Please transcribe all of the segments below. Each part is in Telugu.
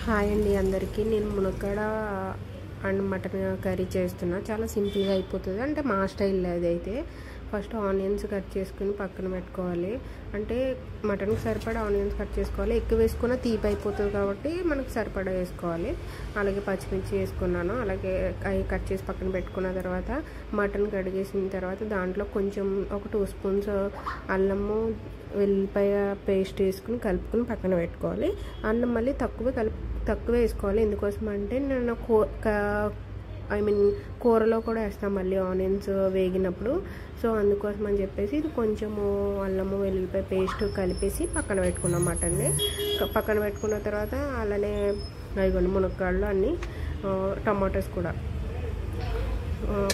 హాయ్ అండి అందరికీ. నేను మునక్కాడ అండ్ మటన్ కర్రీ చేస్తున్నా. చాలా సింపుల్గా అయిపోతుంది. అంటే మా స్టైల్లో అదైతే ఫస్ట్ ఆనియన్స్ కట్ చేసుకుని పక్కన పెట్టుకోవాలి. అంటే మటన్కి సరిపడా ఆనియన్స్ కట్ చేసుకోవాలి. ఎక్కువ వేసుకున్న తీపి అయిపోతుంది కాబట్టి మనకు సరిపడా వేసుకోవాలి. అలాగే పచ్చిమిర్చి వేసుకున్నాను. అలాగే అవి కట్ చేసి పక్కన పెట్టుకున్న తర్వాత మటన్ కడిగేసిన తర్వాత దాంట్లో కొంచెం ఒక 2 స్పూన్స్ అల్లము వెల్లిపాయ పేస్ట్ వేసుకుని కలుపుకొని పక్కన పెట్టుకోవాలి. అన్నం మళ్ళీ తక్కువ వేసుకోవాలి. ఎందుకోసం అంటే నేను కూరలో కూడా వేస్తాం మళ్ళీ ఆనియన్స్ వేగినప్పుడు. సో అందుకోసం అని చెప్పేసి ఇది కొంచెము అల్లము వెల్లుల్లిపాయ పేస్ట్ కలిపేసి పక్కన పెట్టుకున్నాం మటన్ని. పక్కన పెట్టుకున్న తర్వాత అలానే అయిపోయింది మునక్కాడలు అన్నీ టమాటోస్ కూడా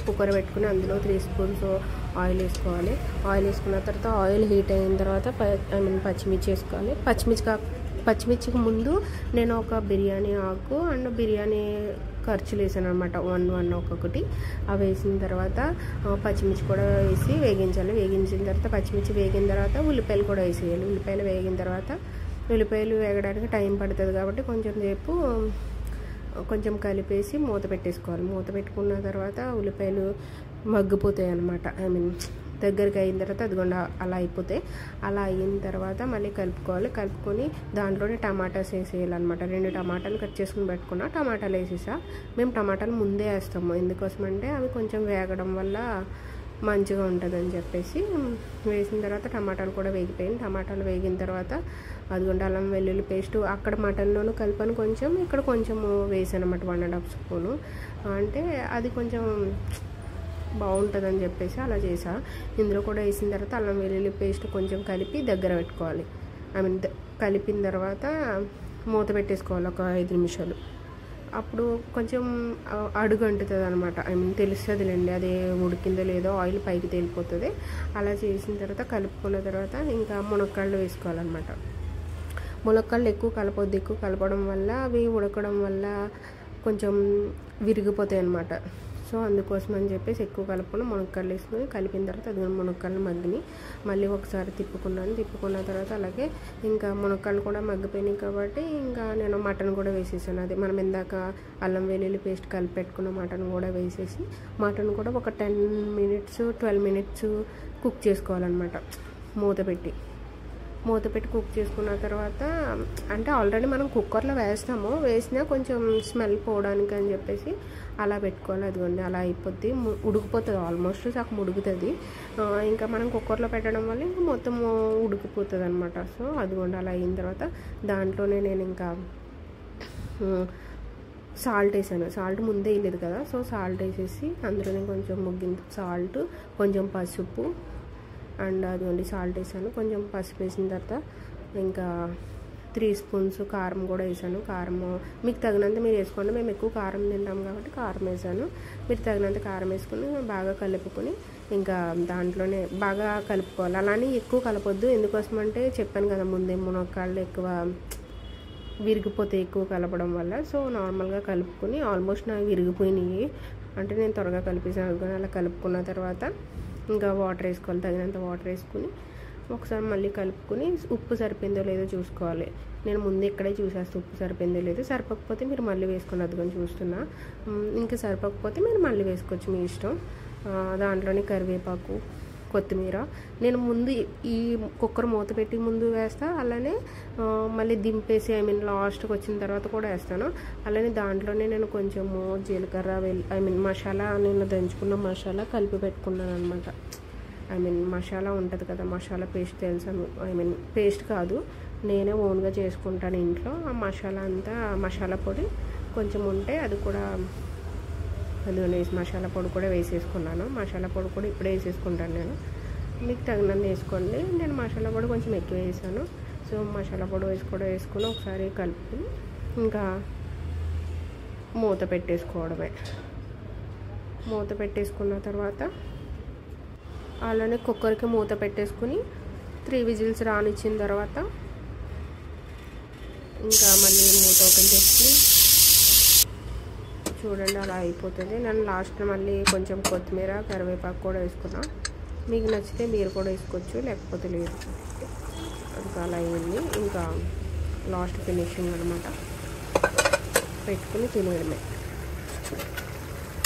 కుక్కర్ పెట్టుకుని అందులో 3 స్పూన్స్ ఆయిల్ వేసుకోవాలి. ఆయిల్ వేసుకున్న తర్వాత ఆయిల్ హీట్ అయిన తర్వాత పచ్చిమిర్చి వేసుకోవాలి. పచ్చిమిర్చికి ముందు నేను ఒక బిర్యానీ ఆకు అండ్ బిర్యానీ ఖర్చులు వేసాను అనమాట. 1 ఒక్కొక్కటి. అవి వేసిన తర్వాత పచ్చిమిర్చి కూడా వేసి వేగించాలి. వేగించిన తర్వాత పచ్చిమిర్చి వేగిన తర్వాత ఉల్లిపాయలు కూడా వేసేయాలి. ఉల్లిపాయలు వేగిన తర్వాత ఉల్లిపాయలు వేగడానికి టైం పడుతుంది కాబట్టి కొంచెం కలిపేసి మూత పెట్టేసుకోవాలి. మూత పెట్టుకున్న తర్వాత ఉల్లిపాయలు మగ్గిపోతాయి అన్నమాట. దగ్గరికి అయిన తర్వాత అదిగోండి అలా అయిపోతాయి. అలా అయిన తర్వాత మళ్ళీ కలుపుకొని దాంట్లోనే టమాటాస్ వేసేయాలన్నమాట. 2 టమాటాలు కట్ చేసుకుని పెట్టుకున్నా. టమాటాలు వేసేసా. మేము టమాటాలు ముందే వేస్తాము. ఎందుకోసమంటే అవి కొంచెం వేగడం వల్ల మంచిగా ఉంటుందని చెప్పేసి వేసిన తర్వాత టమాటాలు కూడా వేగిపోయింది. టమాటాలు వేగిన తర్వాత అదిగోండి అల్లం వెల్లుల్లి పేస్ట్ అక్కడ మటన్లోనూ కలిపాను కొంచెం, ఇక్కడ కొంచెము వేసాను అన్నమాట. 1.5 స్పూను. అంటే అది కొంచెం బాగుంటుందని చెప్పేసి అలా చేసా. ఇందులో కూడా వేసిన తర్వాత అల్లం వెల్లుల్లి పేస్ట్ కొంచెం కలిపి దగ్గర పెట్టుకోవాలి. కలిపిన తర్వాత మూత పెట్టేసుకోవాలి ఒక 5 నిమిషాలు. అప్పుడు కొంచెం అడుగు అంటుతుంది అనమాట. తెలుస్తుందిలేండి అది ఉడికిందో లేదో, ఆయిల్ పైకి తేలిపోతుంది. అలా చేసిన తర్వాత కలుపుకున్న తర్వాత ఇంకా మునక్కాడలు వేసుకోవాలన్నమాట. మునక్కాడలు ఎక్కువ కలపొద్దు. ఎక్కువ కలపడం వల్ల అవి ఉడకడం వల్ల కొంచెం విరిగిపోతాయి అన్నమాట. సో అందుకోసం అని చెప్పేసి ఎక్కువ కలుపుకుని మునక్కాడలు వేసుకుని కలిపిన తర్వాత అది మునక్కాడలు మగ్గిని మళ్ళీ ఒకసారి తిప్పుకున్న తర్వాత అలాగే ఇంకా మునక్కాడలు కూడా మగ్గిపోయినాయి కాబట్టి ఇంకా నేను మటన్ కూడా వేసేసాను. అది మనం ఇందాక అల్లం వెల్లుల్లి పేస్ట్ కలిపి పెట్టుకున్న మటన్ కూడా వేసేసి మటన్ కూడా ఒక 10 మినిట్స్ 12 మినిట్స్ కుక్ చేసుకోవాలన్నమాట. మూత పెట్టి కుక్ చేసుకున్న తర్వాత అంటే ఆల్రెడీ మనం కుక్కర్లో వేసినా కొంచెం స్మెల్ పోవడానికి అని చెప్పేసి అలా పెట్టుకోవాలి. అదిగోండి అలా అయిపోద్ది. ఉడికిపోతుంది. ఆల్మోస్ట్ సగం ఉడుకుతుంది. ఇంకా మనం కుక్కర్లో పెట్టడం వల్ల ఇంకా మొత్తం ఉడికిపోతుంది అనమాట. సో అదిగోండి అలా అయిన తర్వాత దాంట్లోనే నేను ఇంకా సాల్ట్ వేసాను. సాల్ట్ ముందే వేయలేదు కదా. సో సాల్ట్ వేసేసి అందులోనే కొంచెం సాల్ట్, కొంచెం పసుపు అండ్ అదిగోండి సాల్ట్ వేసాను. కొంచెం పసుపు వేసిన తర్వాత ఇంకా 3 స్పూన్స్ కారం కూడా వేసాను. కారం మీకు తగినంత మీరు వేసుకోండి. మేము ఎక్కువ కారం తింటాం కాబట్టి కారం వేసాను. మీరు తగినంత కారం వేసుకుని బాగా కలుపుకొని ఇంకా దాంట్లోనే బాగా కలుపుకోవాలి. అలానే ఎక్కువ కలపొద్దు. ఎందుకోసం అంటే చెప్పాను కదా ముందే మునక్కాడలు ఎక్కువ విరిగిపోతాయి ఎక్కువ కలపడం వల్ల. సో నార్మల్గా కలుపుకొని ఆల్మోస్ట్ నాకు విరిగిపోయినాయి. అంటే నేను త్వరగా కలిపేసాను. అలా కలుపుకున్న తర్వాత ఇంకా వాటర్ వేసుకోవాలి. తగినంత వాటర్ వేసుకుని ఒకసారి మళ్ళీ కలుపుకొని ఉప్పు సరిపోయిందో లేదో చూసుకోవాలి. నేను ముందు ఇక్కడే చూసేస్తాను ఉప్పు సరిపోయిందో లేదో. సరిపోకపోతే మీరు మళ్ళీ వేసుకొని అదిగొని చూస్తున్నా. ఇంకా సరిపోకపోతే మీరు మళ్ళీ వేసుకోవచ్చు, మీ ఇష్టం. దాంట్లోనే కరివేపాకు, కొత్తిమీర నేను ముందు ఈ కుక్కర్ మూత పెట్టి ముందు వేస్తా. అలానే మళ్ళీ దింపేసి లాస్ట్కి వచ్చిన తర్వాత కూడా వేస్తాను. అలానే దాంట్లోనే నేను కొంచెము జీలకర్ర మసాలా, నేను దంచుకున్న మసాలా కలిపి పెట్టుకున్నాను అనమాట. మసాలా ఉంటుంది కదా, మసాలా పేస్ట్ తెలుసాను. పేస్ట్ కాదు, నేనే ఓన్గా చేసుకుంటాను ఇంట్లో. ఆ మసాలా అంతా మసాలా పొడి కొంచెం ఉంటే అది కూడా మసాలా పొడి కూడా వేసేసుకున్నాను. మసాలా పొడి కూడా ఇప్పుడే వేసేసుకుంటాను నేను. మీకు తగినంత వేసుకోండి. నేను మసాలా పొడి కొంచెం ఎక్కువ వేసాను. సో మసాలా పొడి వేసుకుని ఒకసారి కలుపుకుని ఇంకా మూత పెట్టేసుకోవడమే. మూత పెట్టేసుకున్న తర్వాత అలానే కుక్కర్కి మూత పెట్టేసుకుని 3 విజిల్స్ రానిచ్చిన తర్వాత ఇంకా మళ్ళీ మూత ఓపెన్ చేసి చూడండి అలా అయిపోతుంది. నేను లాస్ట్ మళ్ళీ కొంచెం కొత్తిమీర, కరివేపాకు కూడా వేసుకున్నా. మీకు నచ్చితే మీరు కూడా వేసుకోవచ్చు, లేకపోతే లేదు. అది అలా అయింది. ఇంకా లాస్ట్ ఫినిషింగ్ అనమాట. పెట్టుకుని తినేయడమే.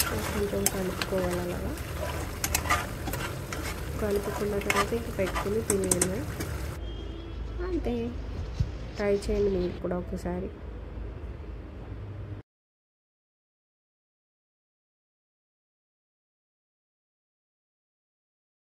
కొంచెం కలుపుకోవాలి. అలాగా కలుపుకున్న తర్వాత ఇంక పెట్టుకుని తినేయడమే. అంతే. ట్రై చేయండి మీరు కూడా ఒకసారి.